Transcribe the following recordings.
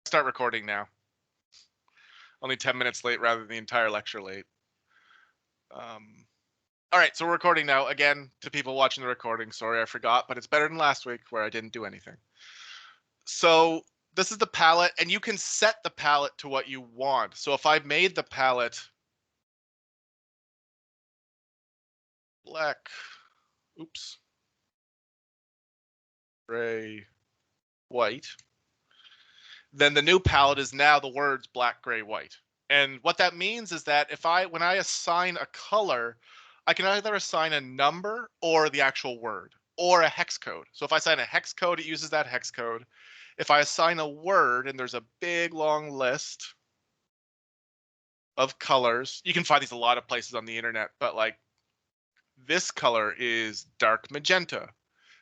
start recording now. Only 10 minutes late rather than the entire lecture late. All right, so we're recording now. Again, to people watching the recording, sorry I forgot, but it's better than last week where I didn't do anything. So this is the palette, and you can set the palette to what you want. So if I made the palette black, oops, gray, white, then the new palette is now the words black, gray, white. And what that means is that when I assign a color, I can either assign a number or the actual word or a hex code. So if I assign a hex code, it uses that hex code. If I assign a word, and there's a big long list of colors, you can find these a lot of places on the internet, but like this color is dark magenta.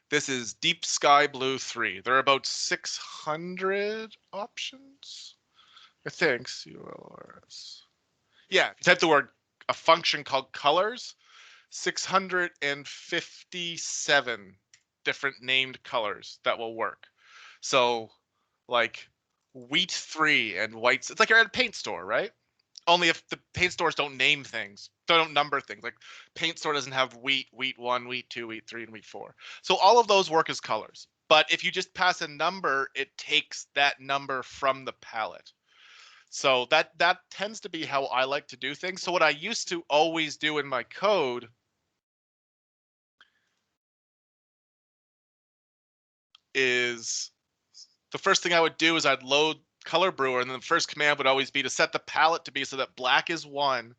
This is deep sky blue 3. There are about 600 options, I think. COLRS. Yeah, if you type the word, a function called colors, 657 different named colors that will work. So like wheat 3 and whites, it's like you're at a paint store, right? Only if the paint stores don't name things, they don't number things. Like paint store doesn't have wheat 1, wheat 2, wheat 3, and wheat 4. So all of those work as colors. But if you just pass a number, it takes that number from the palette. So that tends to be how I like to do things. So what I used to always do in my code is the first thing I would do is I'd load Color Brewer, and then the first command would always be to set the palette to be so that black is 1,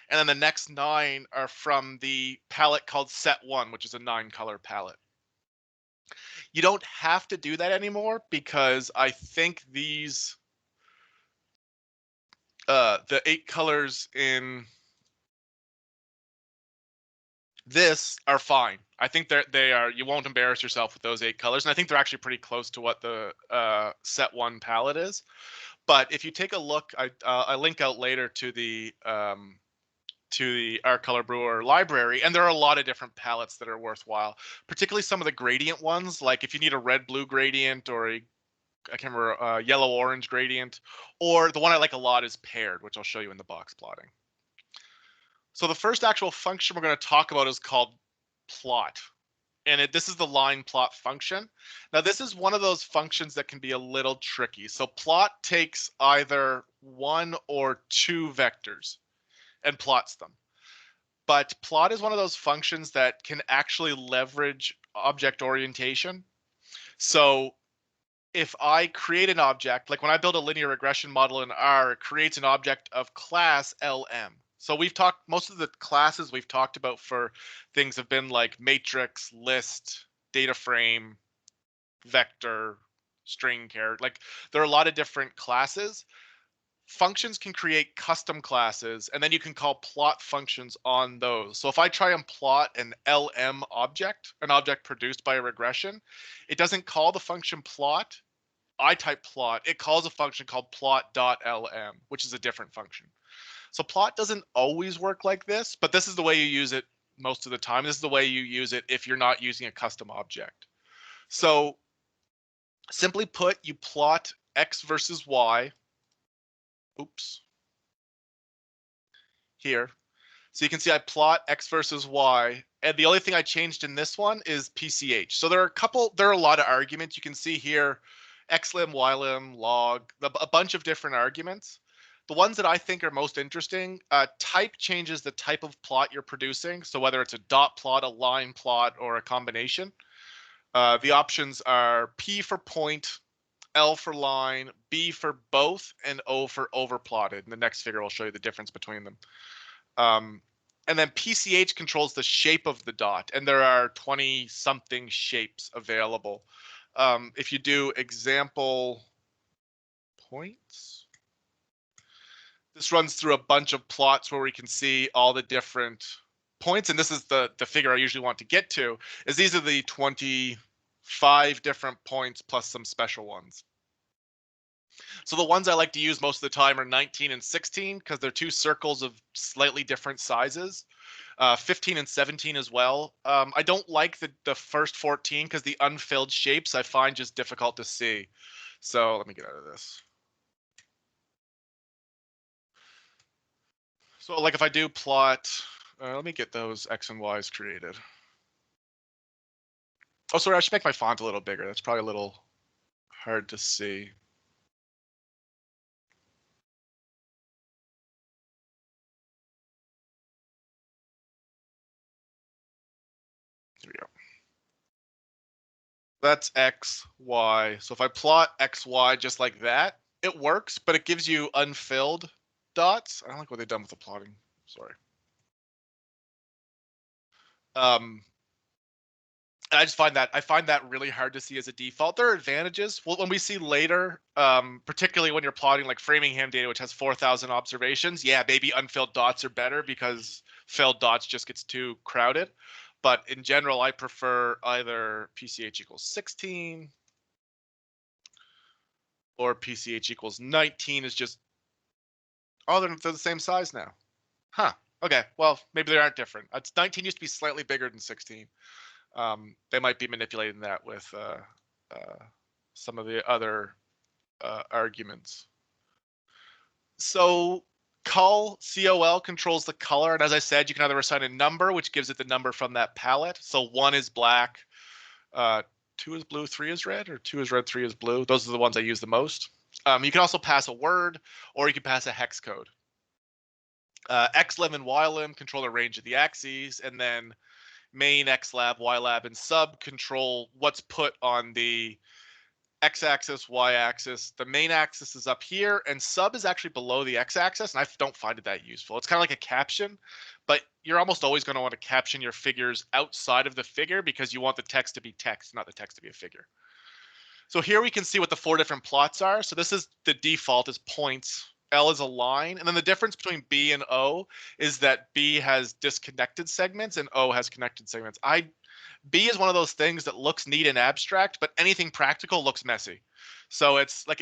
and then the next 9 are from the palette called set1, which is a 9-color palette. You don't have to do that anymore because I think these the 8 colors in this are fine. I think they are. You won't embarrass yourself with those 8 colors, and I think they're actually pretty close to what the set1 palette is. But if you take a look, I link out later to the R Color Brewer library, and there are a lot of different palettes that are worthwhile. Particularly some of the gradient ones, like if you need a red-blue gradient or I can't remember, yellow-orange gradient, or the one I like a lot is paired, which I'll show you in the box plotting. So the first actual function we're going to talk about is called plot. And this is the line plot function. Now this is one of those functions that can be a little tricky. So plot takes either 1 or 2 vectors and plots them. But plot is one of those functions that can actually leverage object orientation. So if I create an object, like when I build a linear regression model in R, it creates an object of class LM. So we've talked, most of the classes we've talked about for things have been like matrix, list, data frame, vector, string character. Like there are a lot of different classes. Functions can create custom classes, and then you can call plot functions on those. So if I try and plot an LM object, an object produced by a regression, it doesn't call the function plot. I type plot, it calls a function called plot.lm, which is a different function. So plot doesn't always work like this, but this is the way you use it most of the time. This is the way you use it if you're not using a custom object. So simply put, you plot X versus Y. Oops. Here. So you can see I plot X versus Y, and the only thing I changed in this one is PCH. So there are a lot of arguments. You can see here, xlim, ylim, log, a bunch of different arguments. The ones that I think are most interesting, type changes the type of plot you're producing. So whether it's a dot plot, a line plot, or a combination. The options are P for point, L for line, B for both, and O for overplotted. In the next figure, I'll show you the difference between them. And then PCH controls the shape of the dot, and there are 20-something shapes available. If you do example points, this runs through a bunch of plots where we can see all the different points, and this is the figure I usually want to get to, is these are the 25 different points plus some special ones. So the ones I like to use most of the time are 19 and 16 because they're 2 circles of slightly different sizes. 15 and 17 as well. I don't like the first 14 because the unfilled shapes I find just difficult to see. So let me get out of this. So like if I do plot, let me get those X and Y's created. Oh, sorry, I should make my font a little bigger. That's probably a little hard to see. There we go. That's X, Y. So if I plot X, Y just like that, it works, but it gives you unfilled dots. I don't like what they've done with the plotting. Sorry. Um, I just find that really hard to see as a default. There are advantages. Well, when we see later, particularly when you're plotting like Framingham data, which has 4,000 observations, yeah, maybe unfilled dots are better because filled dots just gets too crowded. But in general, I prefer either PCH equals 16 or PCH equals 19 is just, oh, they're the same size now. Huh. Okay. Well, maybe they aren't different. 19 used to be slightly bigger than 16. They might be manipulating that with some of the other arguments. So COL controls the color, and as I said, you can either assign a number, which gives it the number from that palette. So 1 is black, 2 is blue, 3 is red, or 2 is red, 3 is blue. Those are the ones I use the most. You can also pass a word, or you can pass a hex code. xlim and ylim control the range of the axes, and then main, xlab, ylab, and sub control what's put on the x-axis, y-axis. The main axis is up here, and sub is actually below the x-axis, and I don't find it that useful. It's kind of like a caption, but you're almost always going to want to caption your figures outside of the figure because you want the text to be text, not the text to be a figure. So here we can see what the 4 different plots are. So this is the default is points. L is a line. And then the difference between B and O is that B has disconnected segments and O has connected segments. B is one of those things that looks neat and abstract, but anything practical looks messy. So it's like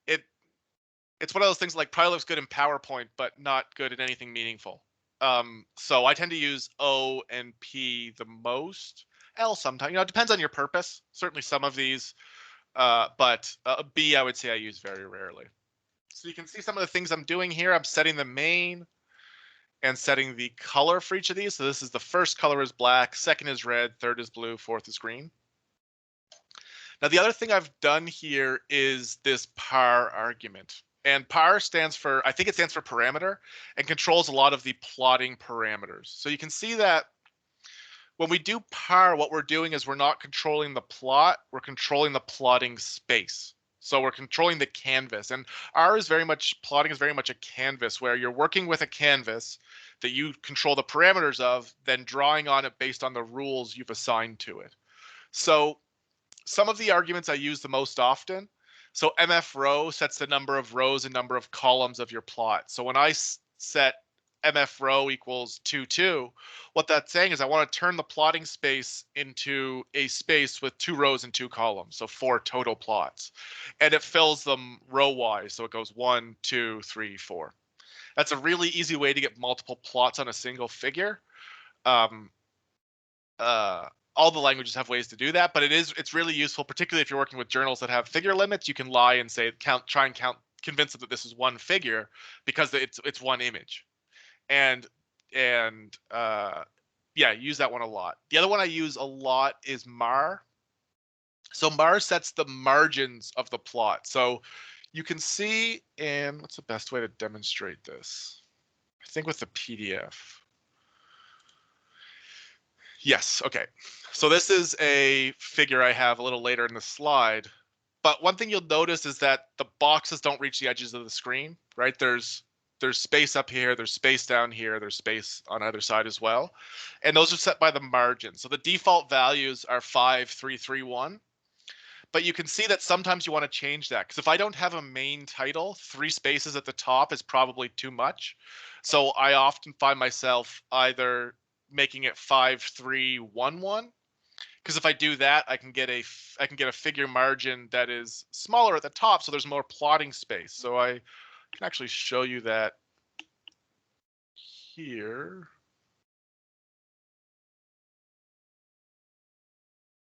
it's one of those things that like probably looks good in PowerPoint, but not good in anything meaningful. So I tend to use O and P the most. L sometimes, it depends on your purpose. Certainly some of these, but B I would say I use very rarely. So you can see some of the things I'm doing here. I'm setting the main and setting the color for each of these. So this is the first color is black, second is red, third is blue, fourth is green. Now the other thing I've done here is this par argument. And par stands for, I think it stands for parameter, and controls a lot of the plotting parameters. So you can see that when we do par, what we're doing is we're not controlling the plot, we're controlling the plotting space. So we're controlling the canvas, and plotting is very much a canvas where you're working with a canvas that you control the parameters of, then drawing on it based on the rules you've assigned to it. So some of the arguments I use the most often. So MF row sets the number of rows and number of columns of your plot. So when I set MF row equals 2, 2, what that's saying is I want to turn the plotting space into a space with 2 rows and 2 columns, so 4 total plots. And it fills them row-wise, so it goes 1, 2, 3, 4. That's a really easy way to get multiple plots on a single figure. All the languages have ways to do that, but it's really useful, particularly if you're working with journals that have figure limits. You can lie and say try and convince them that this is one figure because it's one image. And yeah, use that one a lot. The other one I use a lot is mar. So mar sets the margins of the plot. So you can see, and what's the best way to demonstrate this? I think with the PDF. Yes, okay. So this is a figure I have a little later in the slide. But one thing you'll notice is that the boxes don't reach the edges of the screen, right? There's space up here, there's space down here, there's space on either side as well. And those are set by the margin. So the default values are 5, 3, 3, 1. But you can see that sometimes you want to change that, because if I don't have a main title, 3 spaces at the top is probably too much. So I often find myself either making it 5, 3, 1, 1. Because if I do that, I can get a figure margin that is smaller at the top, so there's more plotting space. So I can actually show you that here.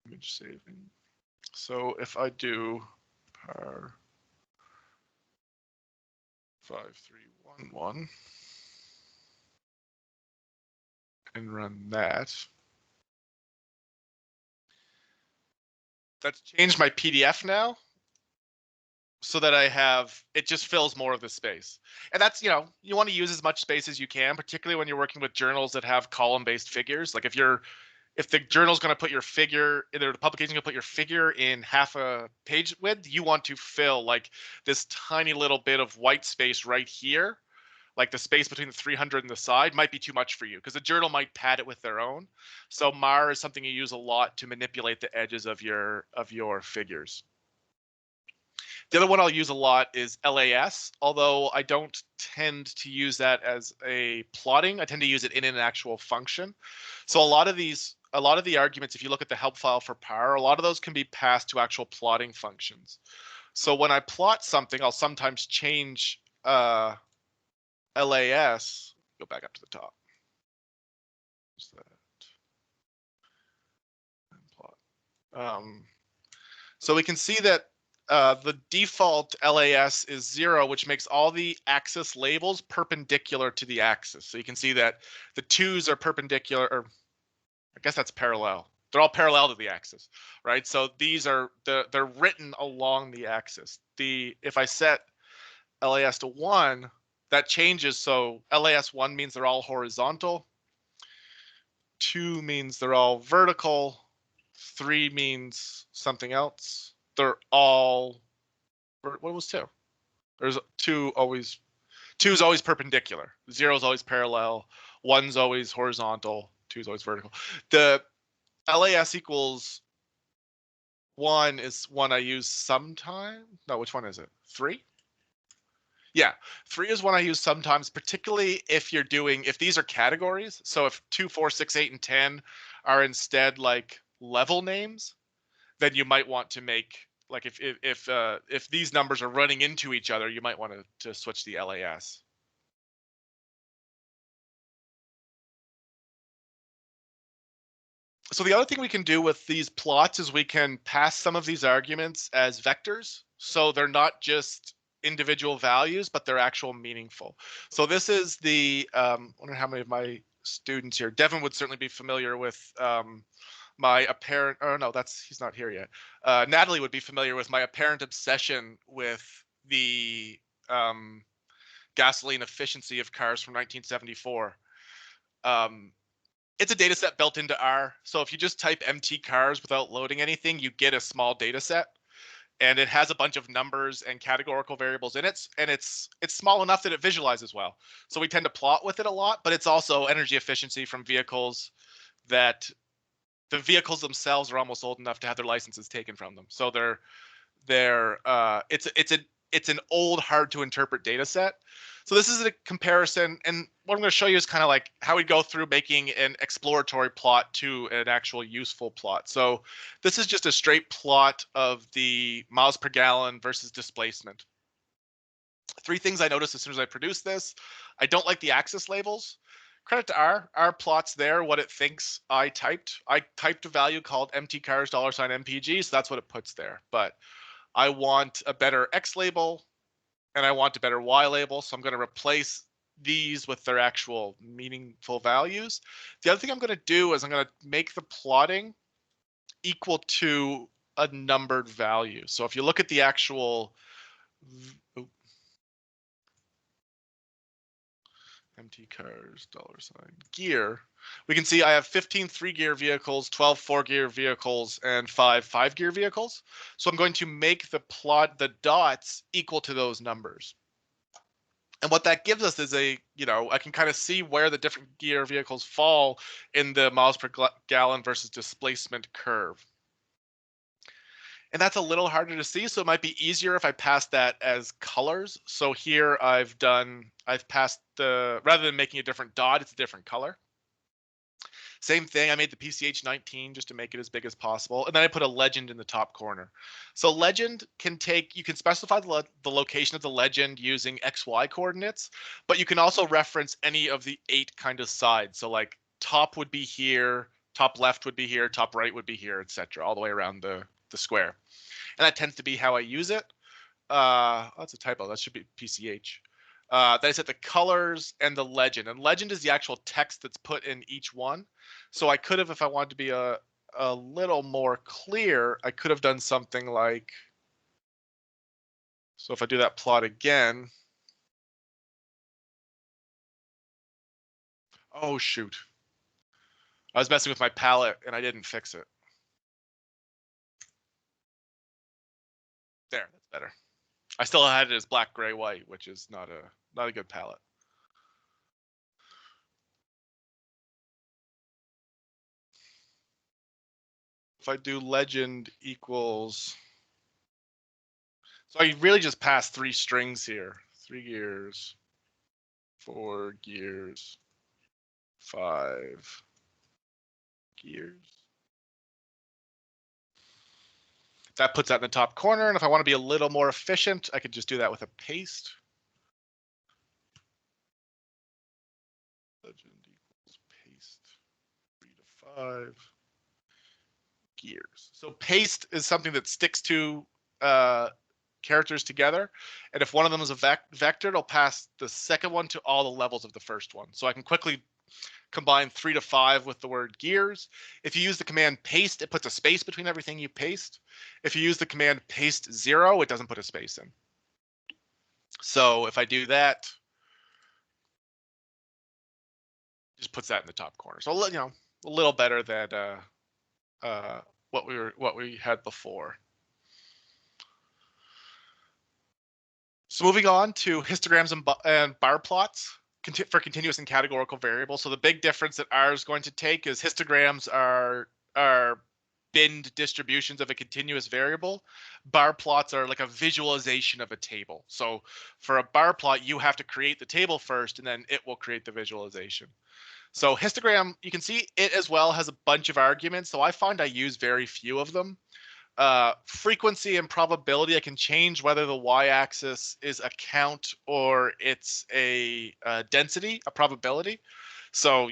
Image saving. So if I do par 5, 3, 1, 1, and run that. That's changed my PDF now so that I have, it just fills more of the space. And that's, you know, you want to use as much space as you can, particularly when you're working with journals that have column-based figures. Like if the journal's going to put your figure, either the publication's going to put your figure in half a page width, you want to fill like this tiny little bit of white space right here. Like the space between the 300 and the side might be too much for you because the journal might pad it with their own. So MAR is something you use a lot to manipulate the edges of your figures. The other one I'll use a lot is LAS, although I don't tend to use that as a plotting. I tend to use it in an actual function. So a lot of the arguments, if you look at the help file for Power, a lot of those can be passed to actual plotting functions. So when I plot something, I'll sometimes change LAS. Go back up to the top. What's that? Plot. So we can see that the default LAS is 0, which makes all the axis labels perpendicular to the axis. So you can see that the 2s are perpendicular, or I guess that's parallel. They're all parallel to the axis, right? So these are they're written along the axis. If I set LAS to 1, that changes. So LAS 1 means they're all horizontal. 2 means they're all vertical. 3 means something else. They're all, what was 2? There's 2 always, 2 is always perpendicular. 0 is always parallel. 1's always horizontal. 2 is always vertical. The LAS equals 1 is one I use sometime. No, which one is it? 3? Yeah, 3 is one I use sometimes, particularly if these are categories. So if 2, 4, 6, 8, and 10 are instead like level names, then you might want to make, like if these numbers are running into each other, you might want to switch the LAS. So the other thing we can do with these plots is we can pass some of these arguments as vectors. So they're not just individual values, but they're actual meaningful. So this is I wonder how many of my students here, Devin would certainly be familiar with my apparent, oh no, he's not here yet. Natalie would be familiar with my apparent obsession with the gasoline efficiency of cars from 1974. It's a data set built into R. So if you just type MT cars without loading anything, you get a small data set. And it has a bunch of numbers and categorical variables in it. And it's small enough that it visualizes well. So we tend to plot with it a lot, but it's also energy efficiency from vehicles that the vehicles themselves are almost old enough to have their licenses taken from them. So it's an old, hard to interpret data set. So this is a comparison, and what I'm going to show you is kind of like how we go through making an exploratory plot to an actual useful plot. So this is just a straight plot of the miles per gallon versus displacement. 3 things I noticed as soon as I produced this. I don't like the axis labels. Credit to R plots there what it thinks I typed. I typed a value called MT cars $MPG, so that's what it puts there. But I want a better X label, and I want a better Y label, so I'm going to replace these with their actual meaningful values. The other thing I'm going to do is I'm going to make the plotting equal to a numbered value. So if you look at the actual MT cars $gear, we can see I have 15 3-gear vehicles, 12 4-gear vehicles, and 5 5-gear vehicles. So I'm going to make the dots equal to those numbers. And what that gives us is I can kind of see where the different gear vehicles fall in the miles per gallon versus displacement curve. And that's a little harder to see, so it might be easier if I pass that as colors. So here I've passed rather than making a different dot, it's a different color. Same thing, I made the PCH 19 just to make it as big as possible. And then I put a legend in the top corner. So legend you can specify the location of the legend using XY coordinates, but you can also reference any of the 8 kind of sides. So like top would be here, top left would be here, top right would be here, etc., all the way around the square. And that tends to be how I use it. That's a typo, that should be PCH. Then I set the colors and the legend. And legend is the actual text that's put in each one. So I could have, if I wanted to be a little more clear, I could have done something like, so if I do that plot again, oh shoot. I was messing with my palette and I didn't fix it. There, that's better. I still had it as black, gray, white, which is not a good palette. If I do legend equals, so I really just pass 3 strings here. 3 gears, 4 gears, 5 gears. That puts that in the top corner, and if I want to be a little more efficient, I could just do that with a paste. Legend equals paste 3 to 5 gears. So paste is something that sticks two characters together, and if one of them is a vector, it'll pass the second one to all the levels of the first one. So I can quickly combine 3 to 5 with the word gears. If you use the command paste, it puts a space between everything you paste. If you use the command paste 0, it doesn't put a space in. So if I do that, just puts that in the top corner. So a little better than what we had before. So moving on to histograms and bar plots for continuous and categorical variables. So the big difference that R is going to take is histograms are binned distributions of a continuous variable. Bar plots are like a visualization of a table. So for a bar plot, you have to create the table first, and then it will create the visualization. So histogram, you can see it as well has a bunch of arguments. So I find I use very few of them. Frequency and probability, I can change whether the y-axis is a count or it's a density, a probability. So,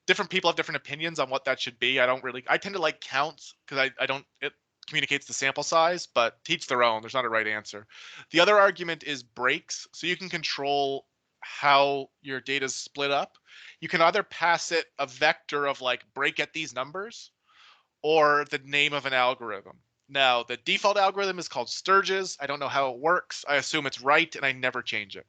different people have different opinions on what that should be. I tend to like counts because it communicates the sample size, but to each their own. There's not a right answer. The other argument is breaks. So you can control how your data is split up. You can either pass it a vector of like break at these numbers, or the name of an algorithm. Now, the default algorithm is called Sturge's. I don't know how it works. I assume it's right, and I never change it.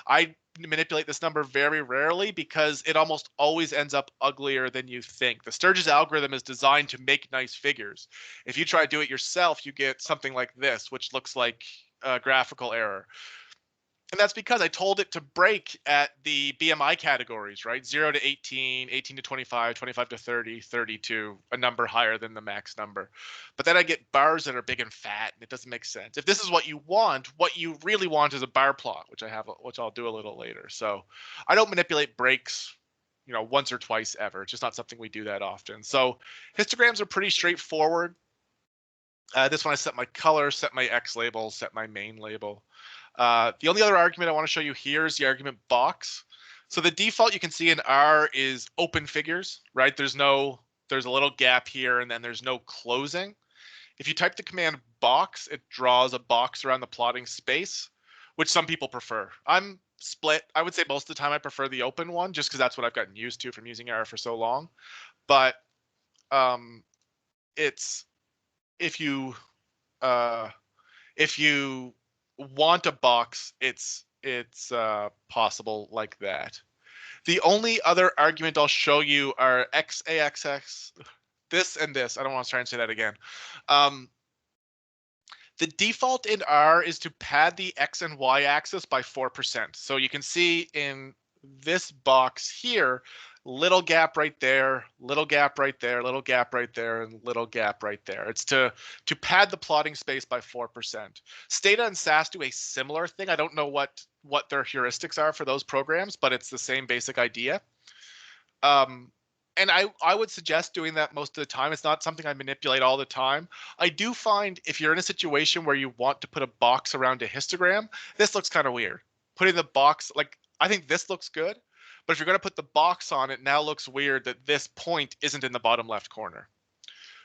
I manipulate this number very rarely because it almost always ends up uglier than you think. The Sturge's algorithm is designed to make nice figures. If you try to do it yourself, you get something like this, which looks like a graphical error. And that's because I told it to break at the BMI categories, right? 0 to 18, 18 to 25, 25 to 30, 30 to a number higher than the max number. But then I get bars that are big and fat, and it doesn't make sense. If this is what you really want is a bar plot, which I'll do a little later. So I don't manipulate breaks, once or twice ever. It's just not something we do that often. So histograms are pretty straightforward. This one I set my color, set my X label, set my main label. The only other argument I want to show you here is the argument box. So the default you can see in R is open figures, right? There's a little gap here, and then there's no closing. If you type the command box, it draws a box around the plotting space, which some people prefer. I'm split. I would say most of the time I prefer the open one, just because that's what I've gotten used to from using R for so long. But it's if you want a box, it's possible like that. The only other argument I'll show you are XAXX, this and this. I don't want to try and say that again. The default in R is to pad the X and Y axis by 4%. So you can see in this box here, little gap right there, little gap right there, little gap right there, and little gap right there. It's to pad the plotting space by 4%. Stata and SAS do a similar thing. I don't know what their heuristics are for those programs, but it's the same basic idea. And I would suggest doing that most of the time. It's not something I manipulate all the time. I do find if you're in a situation where you want to put a box around a histogram, this looks kind of weird. Putting the box, like, I think this looks good, but if you're going to put the box on, it now looks weird that this point isn't in the bottom left corner.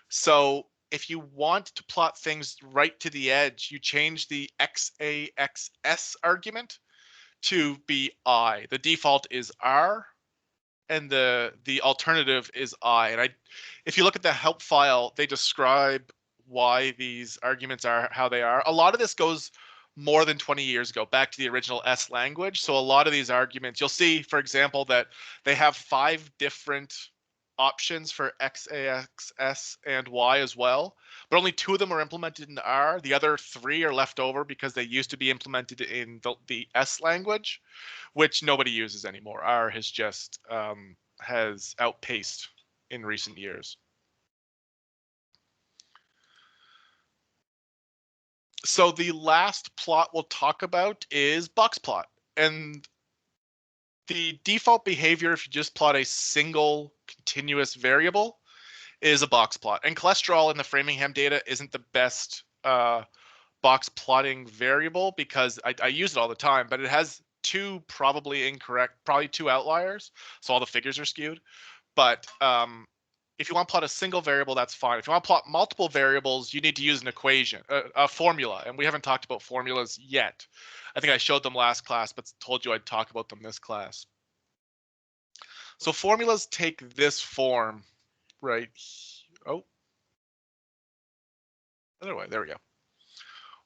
So if you want to plot things right to the edge, you change the XAXS argument to be I. The default is R, and the alternative is I. And if you look at the help file, they describe why these arguments are how they are. A lot of this goes more than 20 years ago, back to the original S language. So a lot of these arguments, you'll see, for example, that they have 5 different options for X, AX, S, and Y as well, but only 2 of them are implemented in R. The other 3 are left over because they used to be implemented in the S language, which nobody uses anymore. R has just has outpaced in recent years. So the last plot we'll talk about is box plot. And the default behavior, if you just plot a single continuous variable, is a box plot. And cholesterol in the Framingham data isn't the best box plotting variable because I use it all the time, but it has 2 probably 2 outliers. So all the figures are skewed. But if you want to plot a single variable, that's fine. If you want to plot multiple variables, you need to use an equation, a formula. And we haven't talked about formulas yet. I think I showed them last class, but told you I'd talk about them this class. So formulas take this form right. Oh, other way. There we go.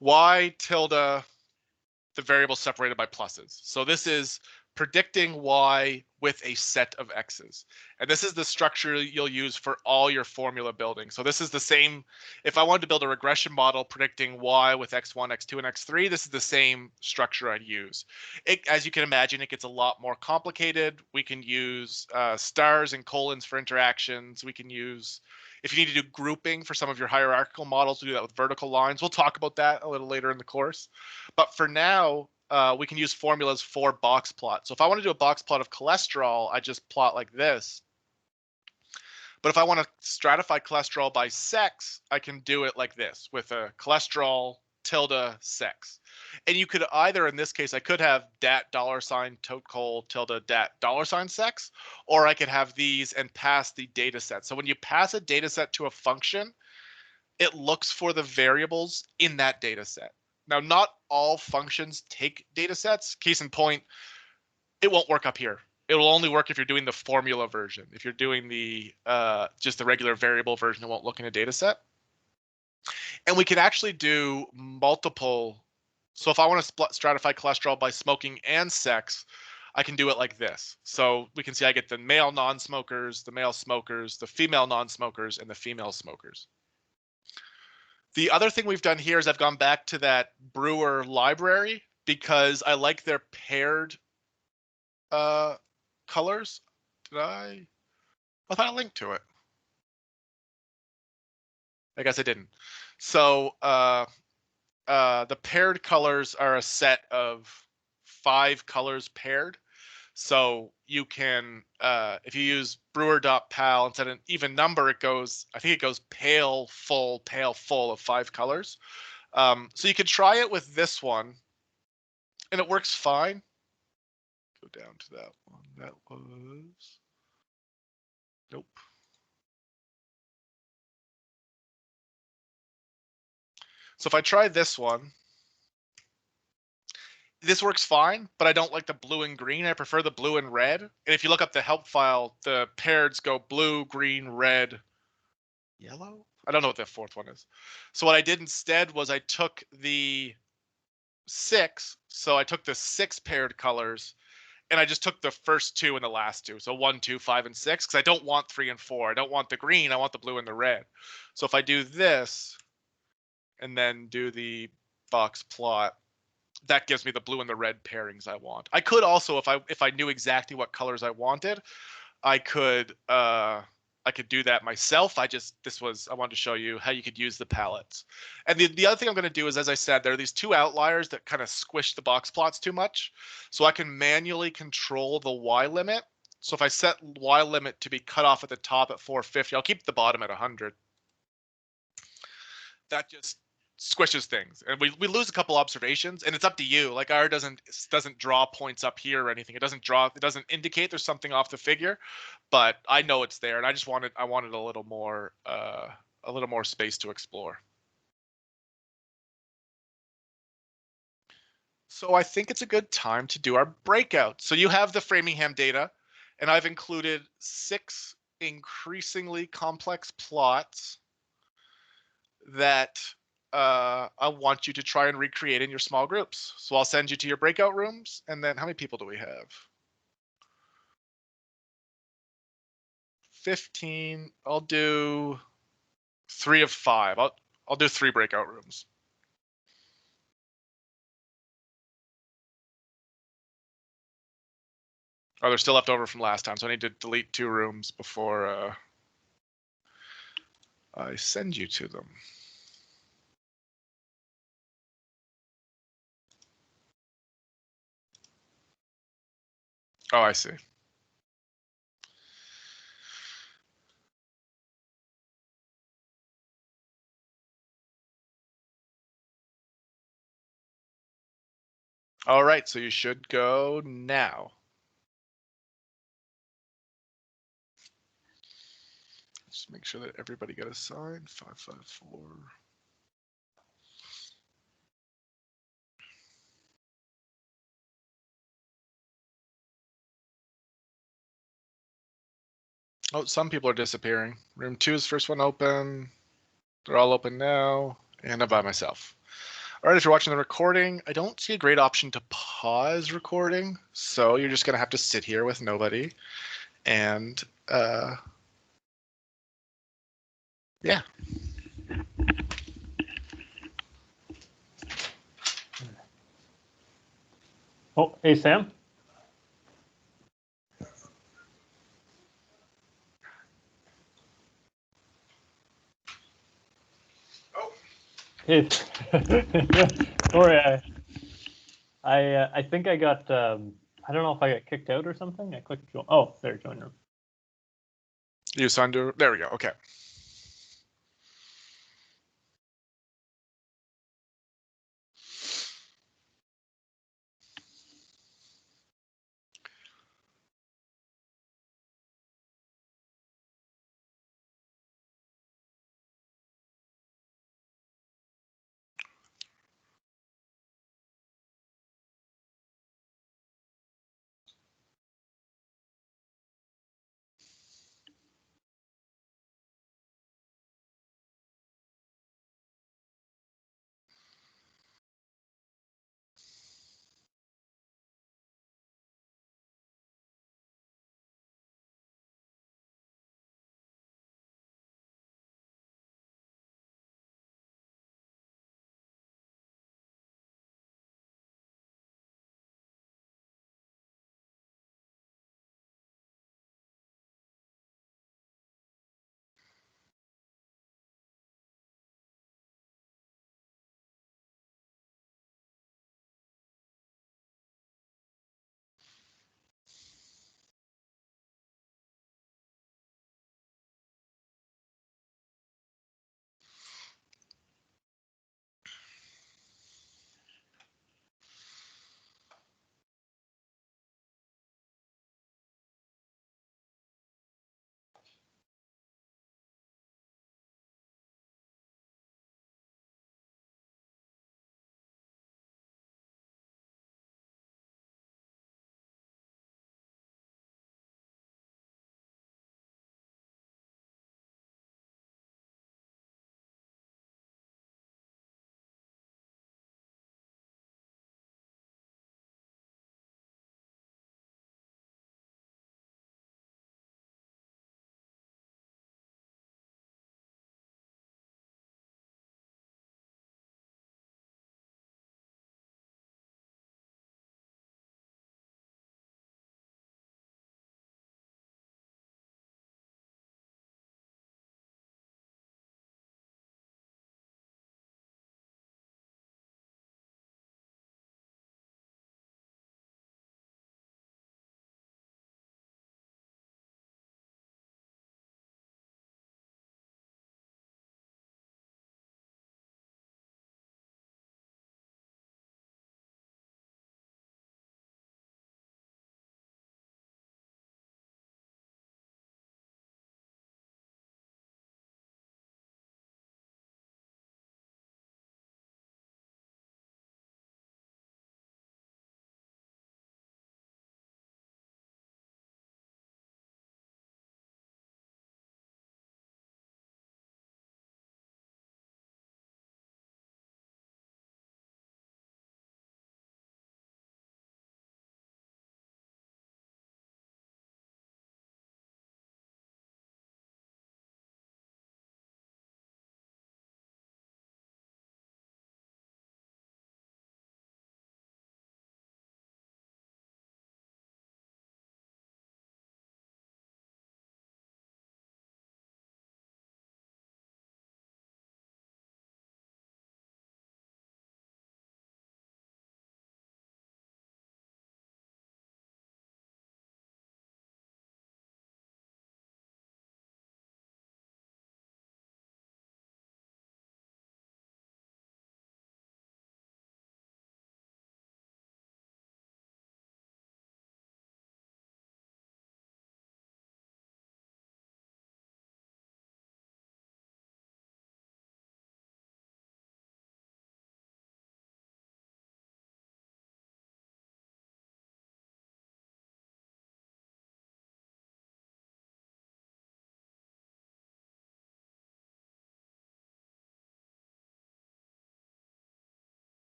Y tilde, the variable separated by pluses. So this is predicting Y with a set of X's. And this is the structure you'll use for all your formula building. So this is the same, if I wanted to build a regression model predicting Y with X1, X2, and X3, this is the same structure I'd use. As you can imagine, it gets a lot more complicated. We can use stars and colons for interactions. We can use, if you need to do grouping for some of your hierarchical models, we'll do that with vertical lines. We'll talk about that a little later in the course. But for now, we can use formulas for box plot. So if I want to do a box plot of cholesterol, I just plot like this. But if I want to stratify cholesterol by sex, I can do it like this with a cholesterol tilde sex. And you could either, in this case, I could have dat $ tote col tilde dat $ sex, or I could have these and pass the data set. So when you pass a data set to a function, it looks for the variables in that data set. Now, not all functions take data sets. Case in point, it won't work up here. It will only work if you're doing the formula version. If you're doing the just the regular variable version, it won't look in a data set. And we can actually do multiple. So if I want to stratify cholesterol by smoking and sex, I can do it like this. So we can see I get the male non-smokers, the male smokers, the female non-smokers, and the female smokers. The other thing we've done here is I've gone back to that Brewer library because I like their paired colors. I thought I linked to it. I guess I didn't. So the paired colors are a set of 5 colors paired. So you can, if you use brewer.pal instead of an even number, it goes, I think it goes pale, full of 5 colors. So you could try it with this one, and it works fine. Go down to that one. That was, nope. So if I try this one, this works fine, but I don't like the blue and green. I prefer the blue and red. And if you look up the help file, the paireds go blue, green, red, yellow. I don't know what the 4th one is. So what I did instead was I took the 6. So I took the 6 paired colors and I just took the first 2 and the last 2. So 1, 2, 5, and 6, because I don't want 3 and 4. I don't want the green. I want the blue and the red. So if I do this and then do the box plot, that gives me the blue and the red pairings I want. I could also, if I knew exactly what colors I wanted, I could do that myself. I wanted to show you how you could use the palettes. And the other thing I'm going to do is, as I said, there are these 2 outliers that kind of squish the box plots too much. So I can manually control the Y limit. So if I set Y limit to be cut off at the top at 450, I'll keep the bottom at 100. That just squishes things, and we lose a couple observations, and it's up to you. Like R doesn't draw points up here or anything. It doesn't indicate there's something off the figure, but I know it's there, and I wanted a little more space to explore. So I think it's a good time to do our breakout. So you have the Framingham data, and I've included 6 increasingly complex plots that I want you to try and recreate in your small groups. So I'll send you to your breakout rooms, and then how many people do we have? 15. I'll do 3 of 5. I'll do 3 breakout rooms. Oh, they're still left over from last time, so I need to delete 2 rooms before I send you to them. Oh, I see. All right, so you should go now. Just make sure that everybody got assigned. 554. Oh, some people are disappearing. Room 2 is first one open. They're all open now, and I'm by myself. All right, if you're watching the recording, I don't see a great option to pause recording, so you're just gonna have to sit here with nobody, and yeah. Oh, hey, Sam. Oh. Hey. Sorry, I think I got, I don't know if I got kicked out or something. I clicked join. Oh, there, join room. You signed to, there we go, okay.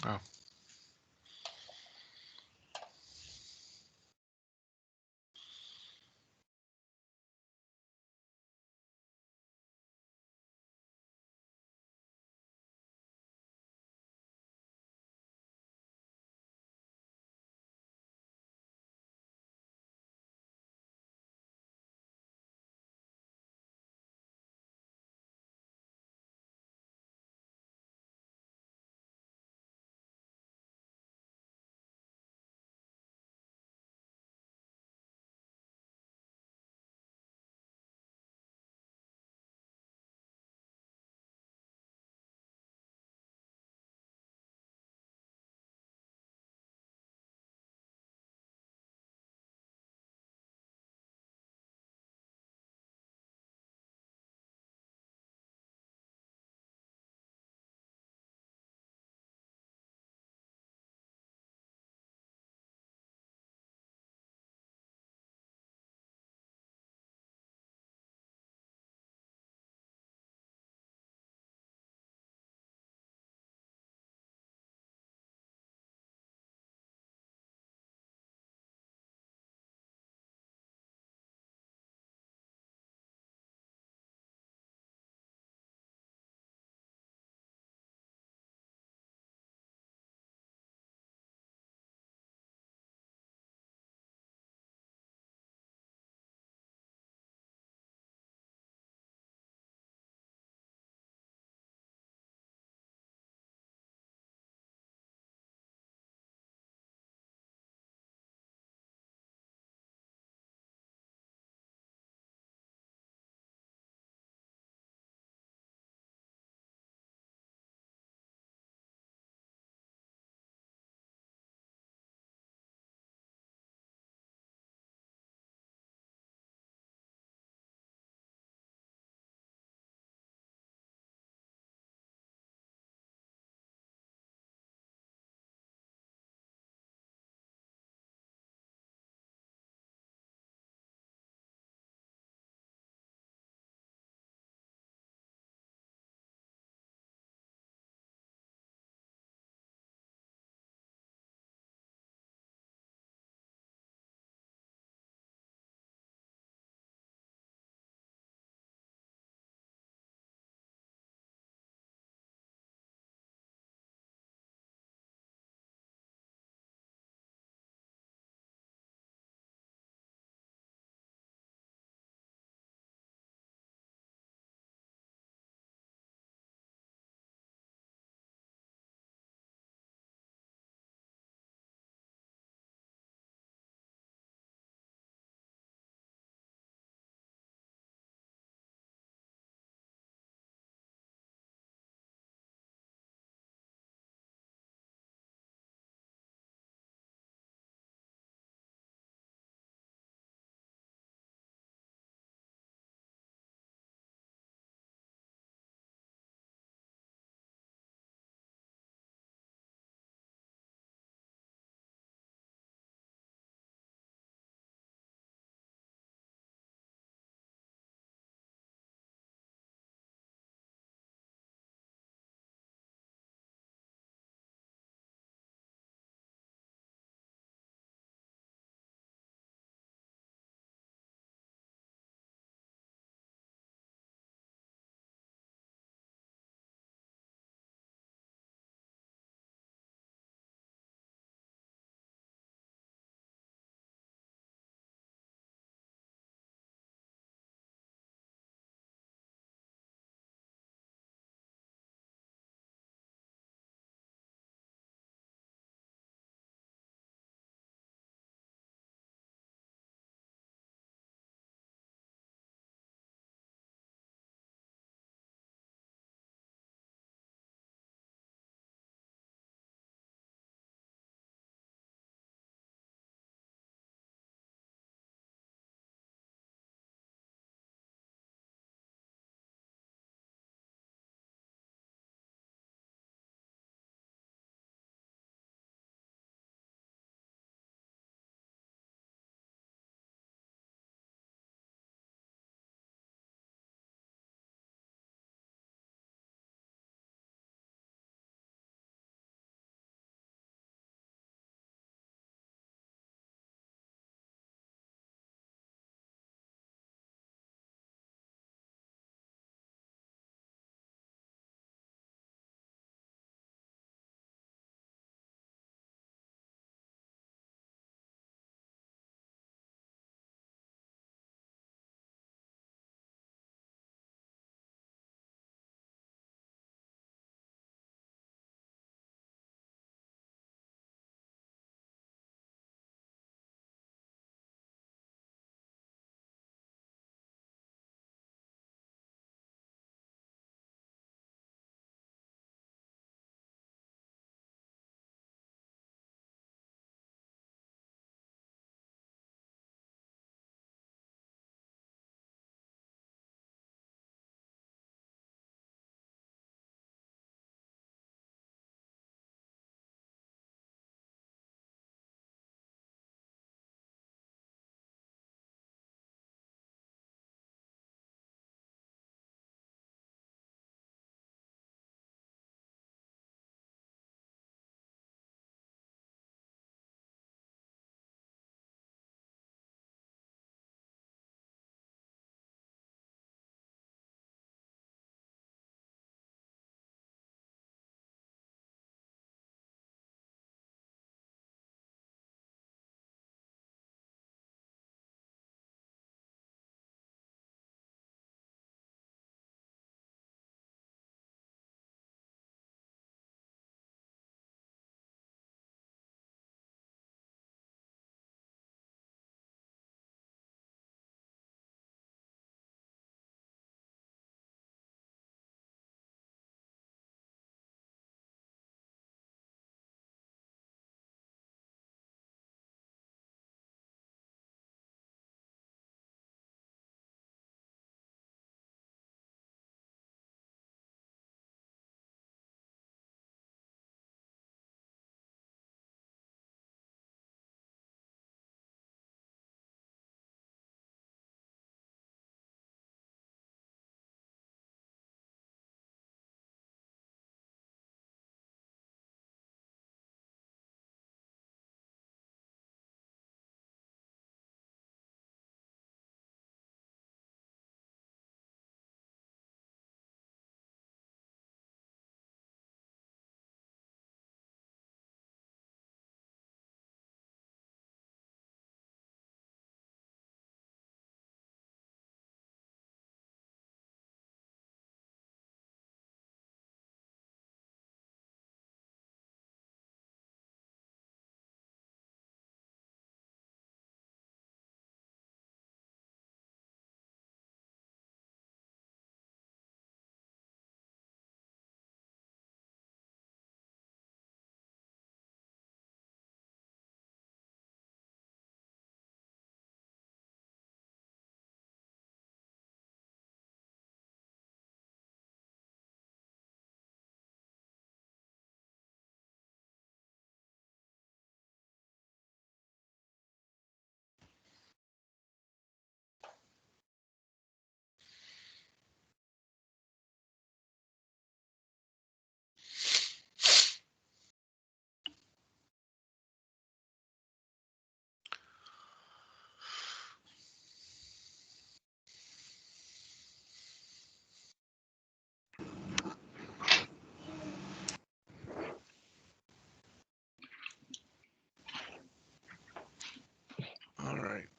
Oh.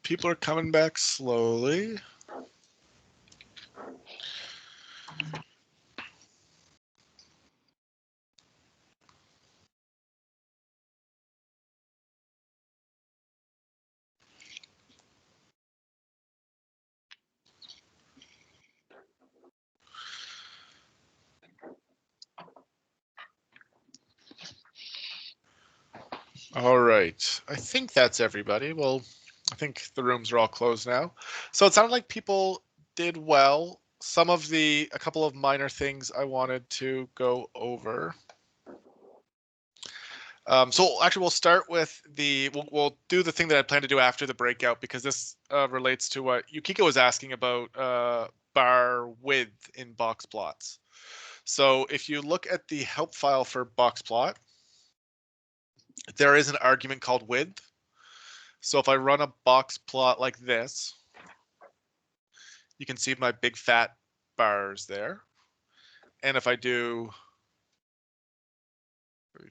People are coming back slowly. All right. I think that's everybody. Well, I think the rooms are all closed now. So it sounded like people did well. A couple of minor things I wanted to go over. So actually, we'll start with we'll do the thing that I plan to do after the breakout because this relates to what Yukiko was asking about bar width in box plots. So if you look at the help file for box plot, there is an argument called width. So if I run a box plot like this, you can see my big fat bars there. And if I do 10,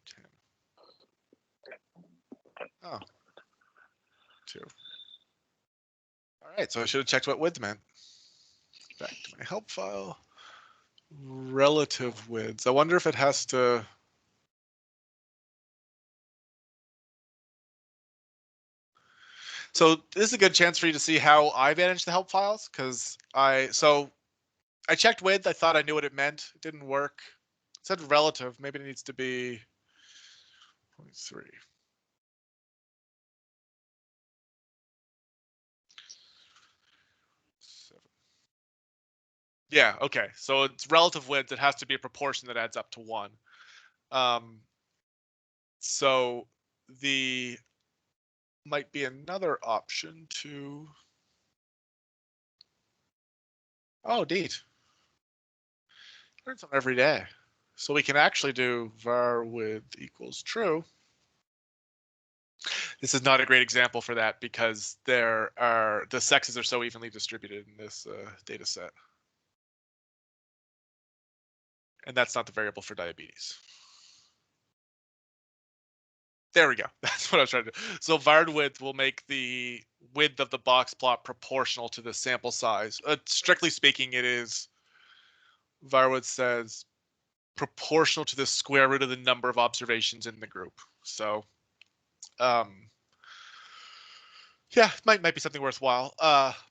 oh, 2. All right, so I should have checked what width meant. Back to my help file. Relative widths. I wonder if it has to. So this is a good chance for you to see how I manage the help files because I checked width. I thought I knew what it meant. It didn't work. It said relative. Maybe it needs to be 0.3. Yeah, okay. So it's relative width. It has to be a proportion that adds up to 1. So the might be another option to. Oh, neat. Learn something every day. So we can actually do var width equals true. This is not a great example for that because the sexes are so evenly distributed in this data set. And that's not the variable for diabetes. There we go. That's what I was trying to do. So var width will make the width of the box plot proportional to the sample size. Strictly speaking, it is var width says proportional to the square root of the number of observations in the group. So yeah, might be something worthwhile.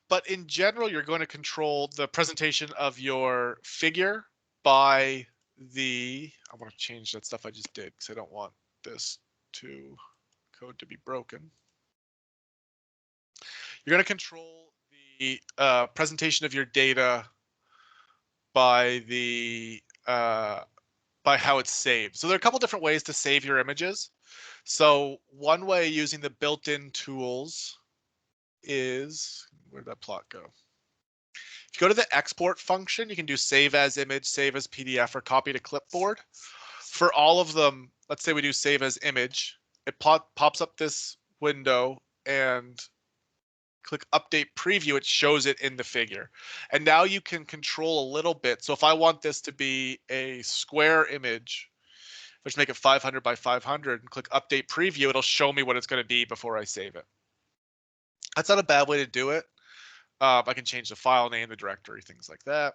But in general, you're going to control the presentation of your figure by I want to change that stuff I just did because I don't want this code to be broken. You're going to control the presentation of your data by by how it's saved. So there are a couple different ways to save your images. So one way using the built-in tools is, where'd that plot go? If you go to the export function, you can do save as image, save as PDF, or copy to clipboard. For all of them, let's say we do save as image, it pops up this window and click update preview, it shows it in the figure. And now you can control a little bit. So if I want this to be a square image, which make it 500 by 500 and click update preview, it'll show me what it's going to be before I save it. That's not a bad way to do it. I can change the file name, the directory, things like that.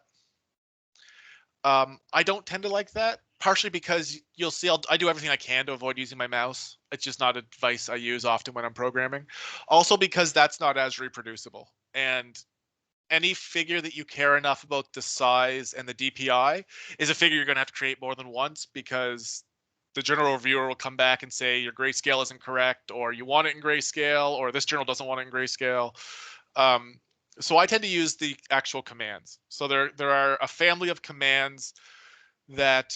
I don't tend to like that, partially because you'll see I do everything I can to avoid using my mouse. It's just not a device I use often when I'm programming. Also because that's not as reproducible. And any figure that you care enough about the size and the DPI is a figure you're going to have to create more than once because the journal reviewer will come back and say your grayscale isn't correct, or you want it in grayscale, or this journal doesn't want it in grayscale. So I tend to use the actual commands. So there are a family of commands that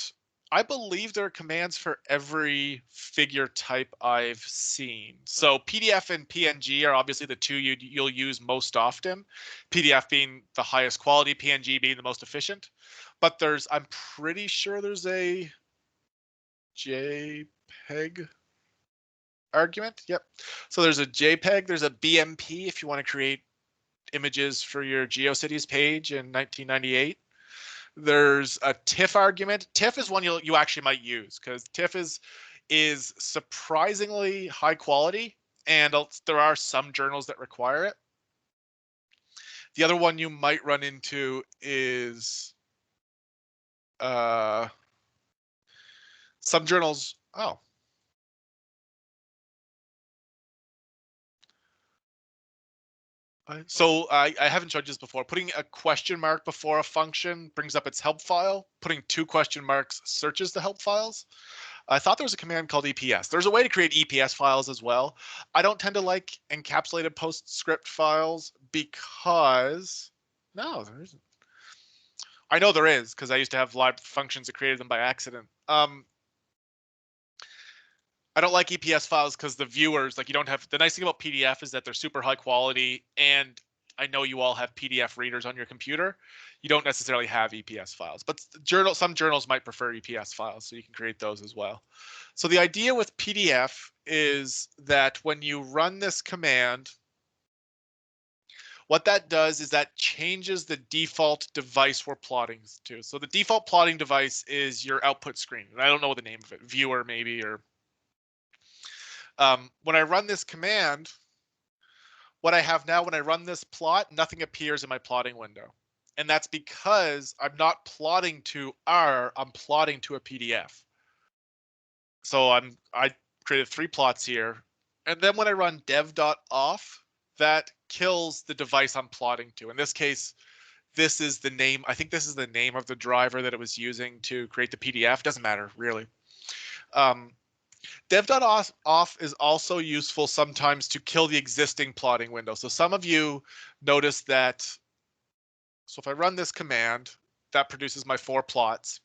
I believe there are commands for every figure type I've seen. So PDF and PNG are obviously the two you'll use most often. PDF being the highest quality, PNG being the most efficient. But I'm pretty sure there's a JPEG argument. Yep. So there's a JPEG, there's a BMP if you want to create images for your GeoCities page in 1998. There's a TIFF argument. TIFF is one you actually might use because TIFF is surprisingly high quality and there are some journals that require it. The other one you might run into is some journals. Oh, so I haven't showed you this before. Putting a question mark before a function brings up its help file. Putting 2 question marks searches the help files. I thought there was a command called EPS. There's a way to create EPS files as well. I don't tend to like encapsulated PostScript files because no, there isn't. I know there is because I used to have live functions that created them by accident. I don't like EPS files because the viewers, like, you don't have, the nice thing about PDF is that they're super high quality, and I know you all have PDF readers on your computer. You don't necessarily have EPS files, but some journals might prefer EPS files, so you can create those as well. So the idea with PDF is that when you run this command, what that does is that changes the default device we're plotting to. So the default plotting device is your output screen. I don't know what the name of it, viewer maybe, or when I run this command, what I have now when I run this plot, nothing appears in my plotting window. And that's because I'm not plotting to R, I'm plotting to a PDF. So I created 3 plots here. And then when I run dev.off, that kills the device I'm plotting to. In this case, this is the name. I think this is the name of the driver that it was using to create the PDF. Doesn't matter, really. Dev.off is also useful sometimes to kill the existing plotting window. So some of you notice that. So if I run this command, that produces my 4 plots.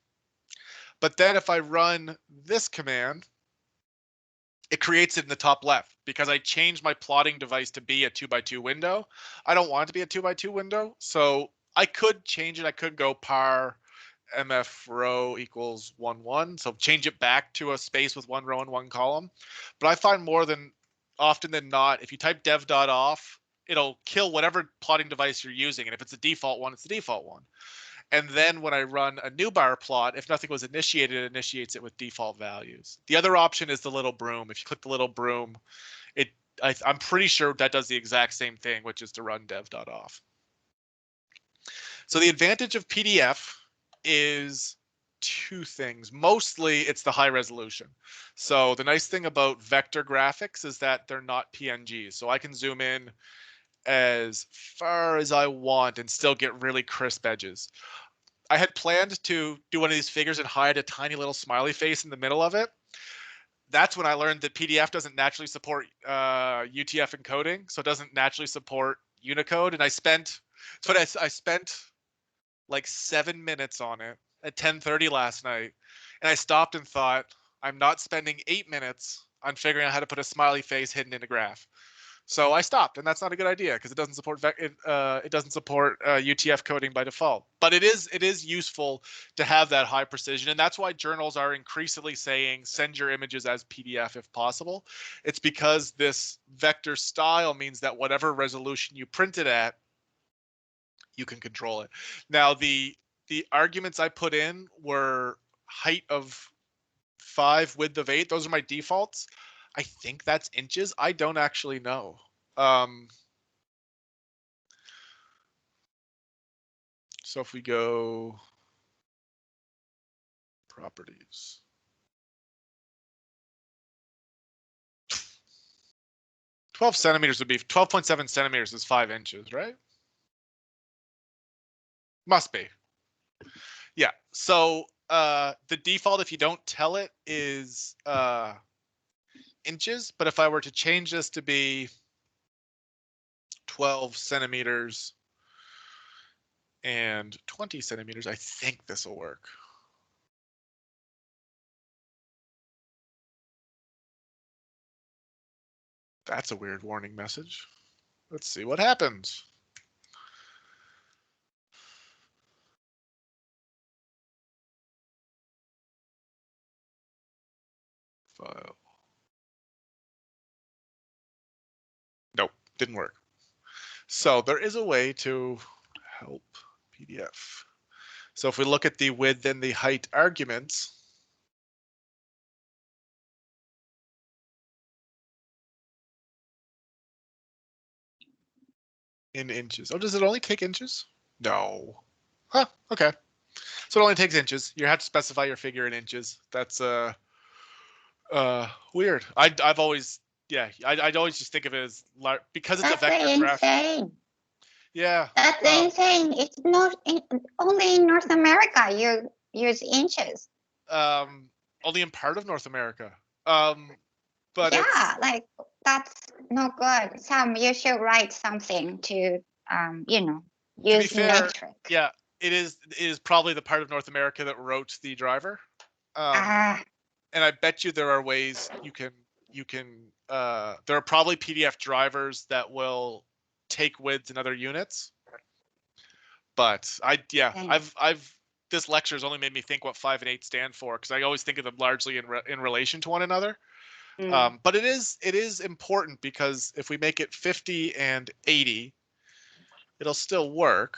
But then if I run this command, it creates it in the top left because I changed my plotting device to be a 2x2 window. I don't want it to be a 2x2 window. So I could change it. I could go par mf row equals 1 1, so change it back to a space with 1 row and 1 column. But I find more than often than not, if you type dev.off, it'll kill whatever plotting device you're using, and if it's a default one, it's the default one. And then when I run a new bar plot, if nothing was initiated, it initiates it with default values. The other option is the little broom. If you click the little broom, I'm pretty sure that does the exact same thing, which is to run dev.off. So the advantage of PDF is 2 things. Mostly it's the high resolution. So the nice thing about vector graphics is that they're not PNGs. So I can zoom in as far as I want and still get really crisp edges. I had planned to do one of these figures and hide a tiny little smiley face in the middle of it. That's when I learned that PDF doesn't naturally support UTF encoding, so it doesn't naturally support Unicode. And I spent like 7 minutes on it at 10:30 last night, and I stopped and thought, I'm not spending 8 minutes on figuring out how to put a smiley face hidden in a graph. So I stopped, and that's not a good idea because it doesn't support it doesn't support UTF coding by default. But it is useful to have that high precision, and that's why journals are increasingly saying send your images as PDF if possible. It's because this vector style means that whatever resolution you print it at, you can control it. Now the arguments I put in were height of 5, width of 8. Those are my defaults. I think that's inches. I don't actually know. So if we go properties, 12 centimeters would be 12.7 centimeters is 5 inches, right? Must be. Yeah. So the default, if you don't tell it, is inches. But if I were to change this to be 12 centimeters and 20 centimeters, I think this will work. That's a weird warning message. Let's see what happens. File. Nope, didn't work. So there is a way to help PDF. So if we look at the width and the height arguments, in inches. Oh, does it only take inches? No. Huh, okay. So it only takes inches. You have to specify your figure in inches. That's weird. I've always yeah, I'd always just think of it as because it's a That's vector graph. insane. Yeah. That's insane. It's not only in North America you use inches. Only in part of North America. But Yeah, it's like that's not good. You should write something to to be use fair, metric. yeah, it is probably the part of North America that wrote the driver. Ah, And I bet you there are ways you can there are probably PDF drivers that will take widths in other units. But dang. I've this lecture has only made me think what 5 and 8 stand for, because I always think of them largely in relation to one another. But it is important, because if we make it 50 and 80, it'll still work.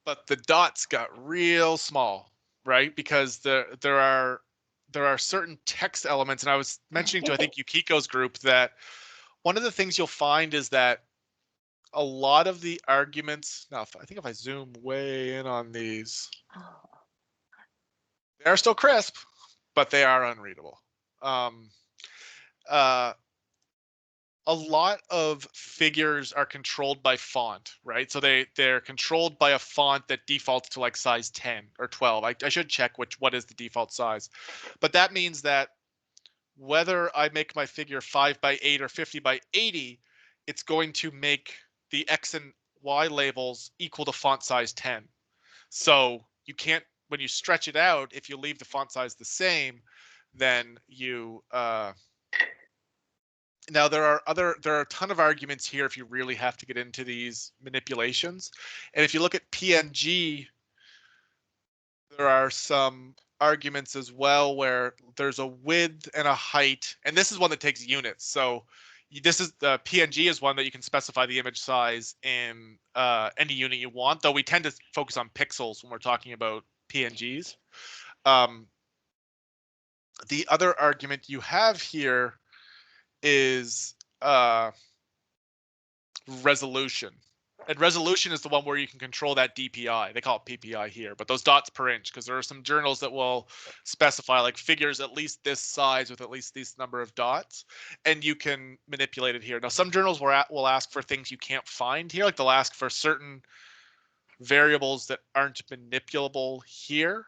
But the dots got real small, right? Because there are certain text elements, and I was mentioning to, I think, Yukiko's group, that one of the things you'll find is that a lot of the arguments, now I think if I zoom way in on these, they are still crisp, but they are unreadable. Uh, a lot of figures are controlled by font, right? So they're controlled by a font that defaults to like size 10 or 12. I should check what is the default size, but that means that whether I make my figure 5 by 8 or 50 by 80, it's going to make the X and Y labels equal to font size 10. So you can't, when you stretch it out, if you leave the font size the same, then you now there are a ton of arguments here if you really have to get into these manipulations. And if you look at PNG, there are some arguments as well where there's a width and a height, and this is one that takes units. So this is the PNG is one that you can specify the image size in any unit you want, though we tend to focus on pixels when we're talking about PNGs. The other argument you have here is resolution. And resolution is the one where you can control that DPI. They call it PPI here, but those dots per inch, because there are some journals that will specify like figures at least this size with at least this number of dots, and you can manipulate it here. Now, some journals will ask for things you can't find here, like they'll ask for certain variables that aren't manipulable here,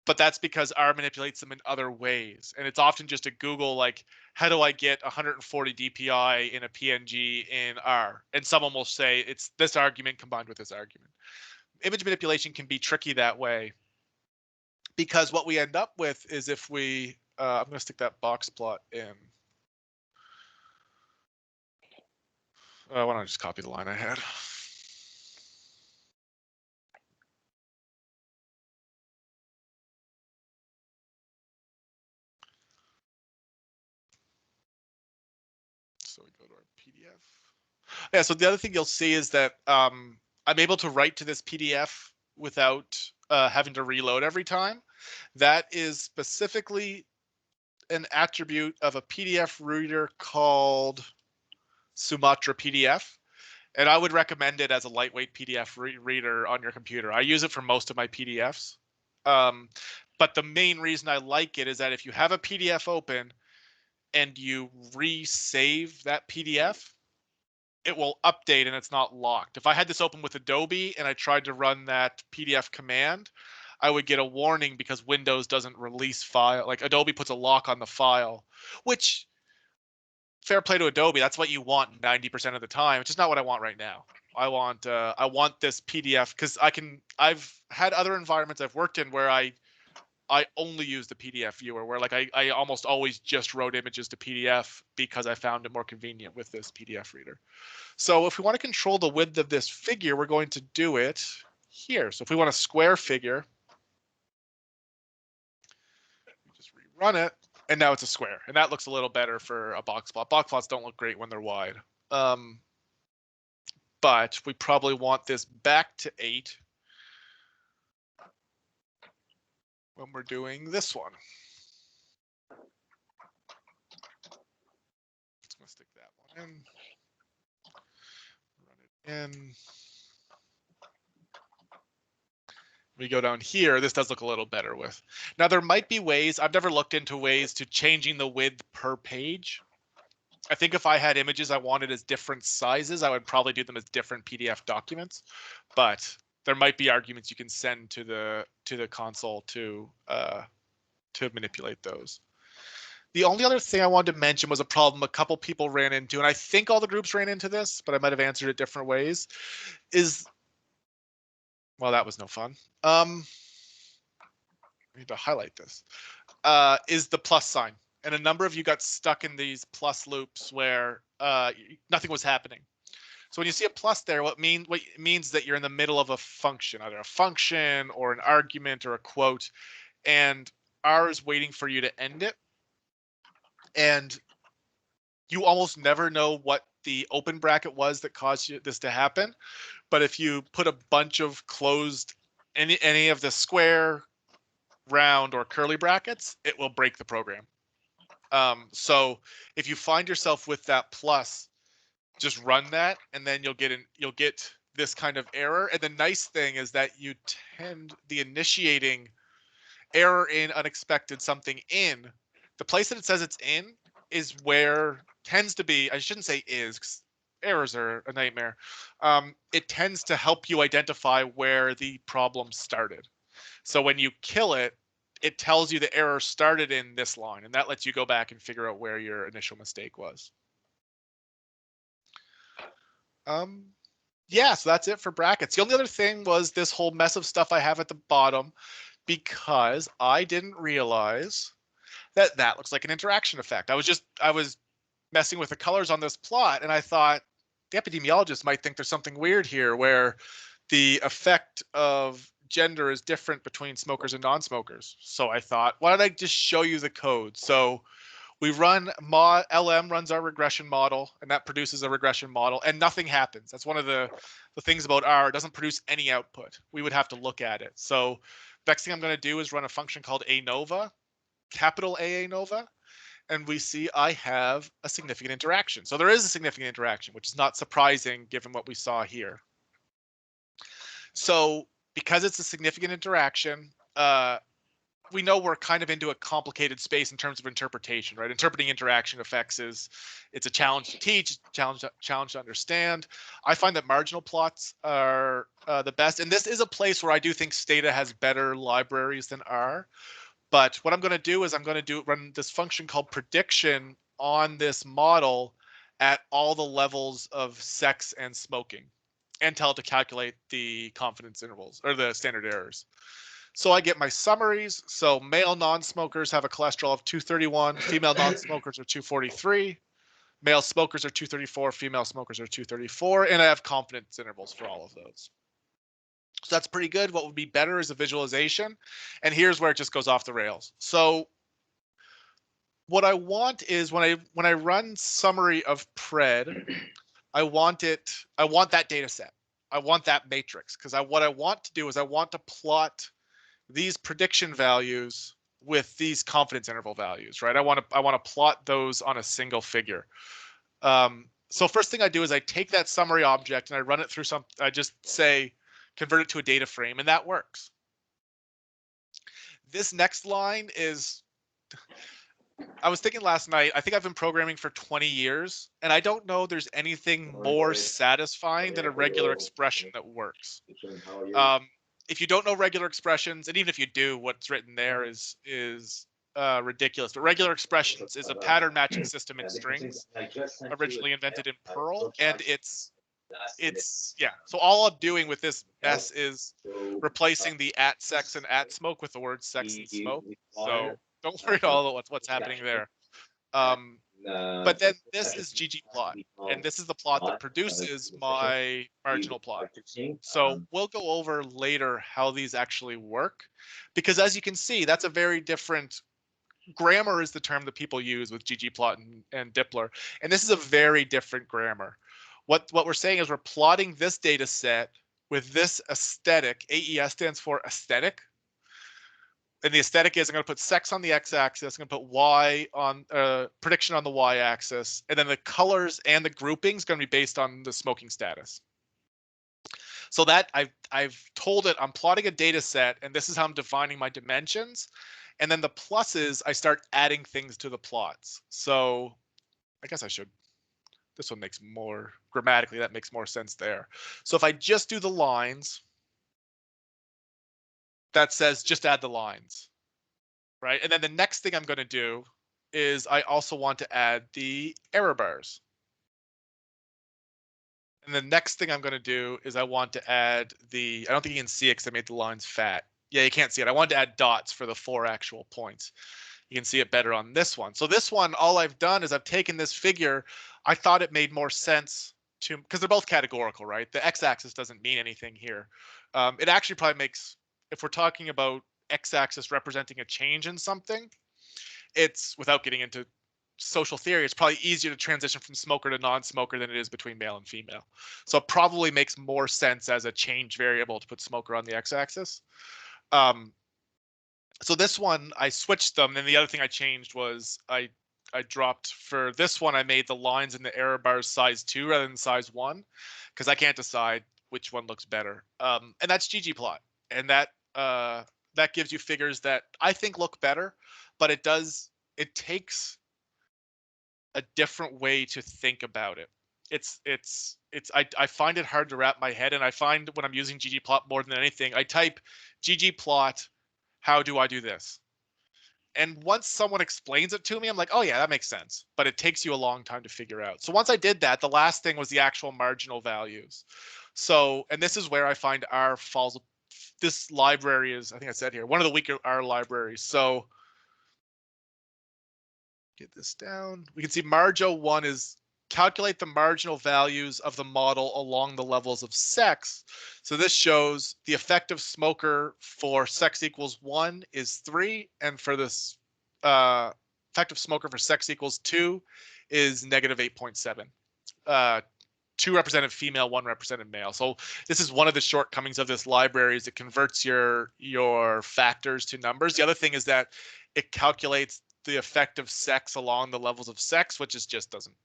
but that's because R manipulates them in other ways. And it's often just a Google, like, how do I get 140 DPI in a PNG in R? And someone will say it's this argument combined with this argument. Image manipulation can be tricky that way, because what we end up with is if we, I'm going to stick that box plot in. Why don't I just copy the line I had? So we go to our PDF. Yeah, so the other thing you'll see is that I'm able to write to this PDF without having to reload every time. That is specifically an attribute of a PDF reader called Sumatra PDF. And I would recommend it as a lightweight PDF reader on your computer. I use it for most of my PDFs. But the main reason I like it is that if you have a PDF open and you resave that PDF, it will update and it's not locked. If I had this open with Adobe and I tried to run that PDF command, I would get a warning because Windows doesn't release file. Like Adobe puts a lock on the file, which, fair play to Adobe, that's what you want 90% of the time. It's just not what I want right now. I want this PDF, because I've had other environments I've worked in where I only use the PDF viewer, where like I almost always just wrote images to PDF because I found it more convenient with this PDF reader. So if we want to control the width of this figure, we're going to do it here. So if we want a square figure, we just rerun it, and now it's a square. And that looks a little better for a box plot. Box plots don't look great when they're wide. But we probably want this back to 8 when we're doing this one. Just gonna stick that one in. And we go down here. This does look a little better with. Now there might be ways, I've never looked into ways to changing the width per page. I think if I had images I wanted as different sizes, I would probably do them as different PDF documents. But there might be arguments you can send to the console to manipulate those. The only other thing I wanted to mention was a problem a couple people ran into, and I think all the groups ran into this, but I might have answered it different ways, is, well, that was no fun. I need to highlight this, is the plus sign. And a number of you got stuck in these plus loops where nothing was happening. So when you see a plus there, what it means that you're in the middle of a function, either a function or an argument or a quote, and R is waiting for you to end it. And you almost never know what the open bracket was that caused this to happen. But if you put a bunch of closed, any of the square, round, or curly brackets, it will break the program. So if you find yourself with that plus, just run that, and then you'll get this kind of error. And the nice thing is that the initiating error in unexpected something in, the place that it says it's in is where tends to be, I shouldn't say is, 'cause errors are a nightmare. It tends to help you identify where the problem started. So when you kill it, it tells you the error started in this line, and that lets you go back and figure out where your initial mistake was. Yeah, so that's it for brackets. The only other thing was this whole mess of stuff I have at the bottom, because I didn't realize that looks like an interaction effect. I was messing with the colors on this plot, and I thought the epidemiologist might think there's something weird here where the effect of gender is different between smokers and non-smokers. So I thought, why don't I just show you the code? So we run LM runs our regression model, and that produces a regression model, and nothing happens. That's one of the things about R. It doesn't produce any output. We would have to look at it. So next thing I'm going to do is run a function called ANOVA, capital ANOVA, and we see I have a significant interaction. So there is a significant interaction, which is not surprising given what we saw here. So because it's a significant interaction, we know we're kind of into a complicated space in terms of interpretation, right? Interpreting interaction effects it's a challenge to teach, challenge to understand. I find that marginal plots are the best, and this is a place where I do think Stata has better libraries than R. But what I'm going to do is I'm going to run this function called prediction on this model at all the levels of sex and smoking, and tell it to calculate the confidence intervals or the standard errors. So I get my summaries. So male non-smokers have a cholesterol of 231, female non-smokers are 243, male smokers are 234, female smokers are 234, and I have confidence intervals for all of those. So that's pretty good. What would be better is a visualization. And here's where it just goes off the rails. So what I want is when I run summary of pred, I want that data set. I want that matrix, because what I want to do is I want to plot these prediction values with these confidence interval values, right? I want to plot those on a single figure. So first thing I do is I take that summary object and I run it through I just say, convert it to a data frame, and that works. This next line is, I was thinking last night, I think I've been programming for 20 years, and I don't know there's anything more satisfying than a regular expression that works. If you don't know regular expressions, and even if you do, what's written there is ridiculous. But regular expressions is a pattern matching system in strings, originally invented in Perl, and it's yeah. So all I'm doing with this mess is replacing the at sex and at smoke with the word sex and smoke. So don't worry about what's happening there. But then this is ggplot, and this is the plot that produces my marginal plot. So we'll go over later how these actually work, because as you can see, that's a very different, grammar is the term that people use with ggplot and Dippler, and this is a very different grammar. What we're saying is we're plotting this data set with this aesthetic. AES stands for aesthetic. And the aesthetic is I'm going to put sex on the x-axis, I'm going to put y on prediction on the y-axis, and then the colors and the groupings going to be based on the smoking status. So that I've told it I'm plotting a data set and this is how I'm defining my dimensions. And then the pluses, I start adding things to the plots. So I guess I should, this one makes more, grammatically, that makes more sense there. So if I just do the lines, that says just add the lines, right? And then the next thing I'm going to do is I also want to add the error bars. And the next thing I'm going to do is I want to add the, I don't think you can see it because I made the lines fat. Yeah, you can't see it. I wanted to add dots for the 4 actual points. You can see it better on this one. So this one, all I've done is I've taken this figure. I thought it made more sense to, because they're both categorical, right? The x-axis doesn't mean anything here. It actually probably makes, if we're talking about x-axis representing a change in something, it's, without getting into social theory, it's probably easier to transition from smoker to non-smoker than it is between male and female. So it probably makes more sense as a change variable to put smoker on the x-axis. So this one, I switched them. And the other thing I changed was I dropped, for this one, I made the lines in the error bars size 2 rather than size 1, because I can't decide which one looks better. And that's ggplot. And that gives you figures that I think look better, but it takes a different way to think about it. I find it hard to wrap my head, and I find when I'm using ggplot more than anything, I type ggplot, how do I do this? And once someone explains it to me, I'm like, oh yeah, that makes sense. But it takes you a long time to figure out. So once I did that, the last thing was the actual marginal values. So, and this is where I find R falls. This library is, I think I said here, one of the weaker R libraries. So get this down. We can see Marjo 1 is calculate the marginal values of the model along the levels of sex. So this shows the effective smoker for sex equals 1 is 3, and for this effective smoker for sex equals 2 is negative 8.7. 2 represented female, 1 represented male. So this is one of the shortcomings of this library, is it converts your factors to numbers. The other thing is that it calculates the effective sex along the levels of sex, which just doesn't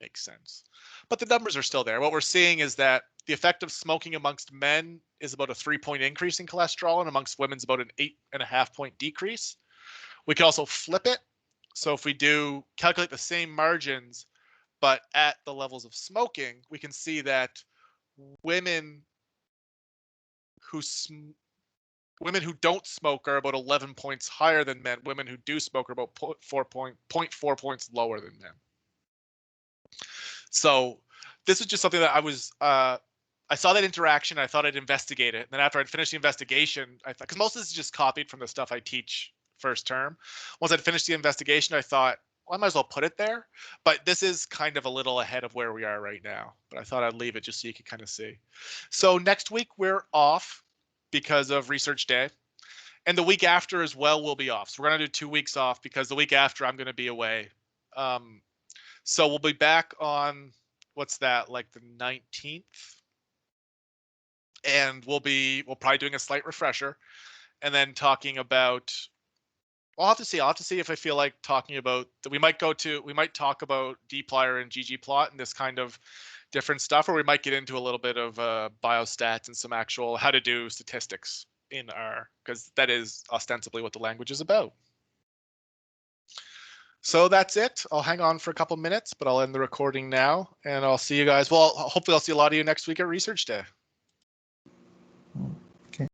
make sense. But the numbers are still there. What we're seeing is that the effect of smoking amongst men is about a 3-point increase in cholesterol, and amongst women is about an 8.5-point decrease. We can also flip it. So if we do calculate the same margins, but at the levels of smoking, we can see that women who don't smoke are about 11 points higher than men. Women who do smoke are about 0.4 points lower than men. So this is just something that I saw that interaction. I thought I'd investigate it. And then after I'd finished the investigation, I thought, because most of this is just copied from the stuff I teach first term. Once I'd finished the investigation, I thought, well, I might as well put it there. But this is kind of a little ahead of where we are right now. But I thought I'd leave it just so you could kind of see. So next week we're off because of research day. And the week after as well, we'll be off. So we're going to do 2 weeks off because the week after I'm going to be away. So we'll be back on, what's that, like the 19th? And we'll probably doing a slight refresher and then talking about, I'll have to see if I feel like talking about that. We might talk about dplyr and ggplot and this kind of different stuff, or we might get into a little bit of biostats and some actual how to do statistics in R, because that is ostensibly what the language is about. So that's it. I'll hang on for a couple minutes, but I'll end the recording now, and I'll see you guys. Well, hopefully I'll see a lot of you next week at Research Day.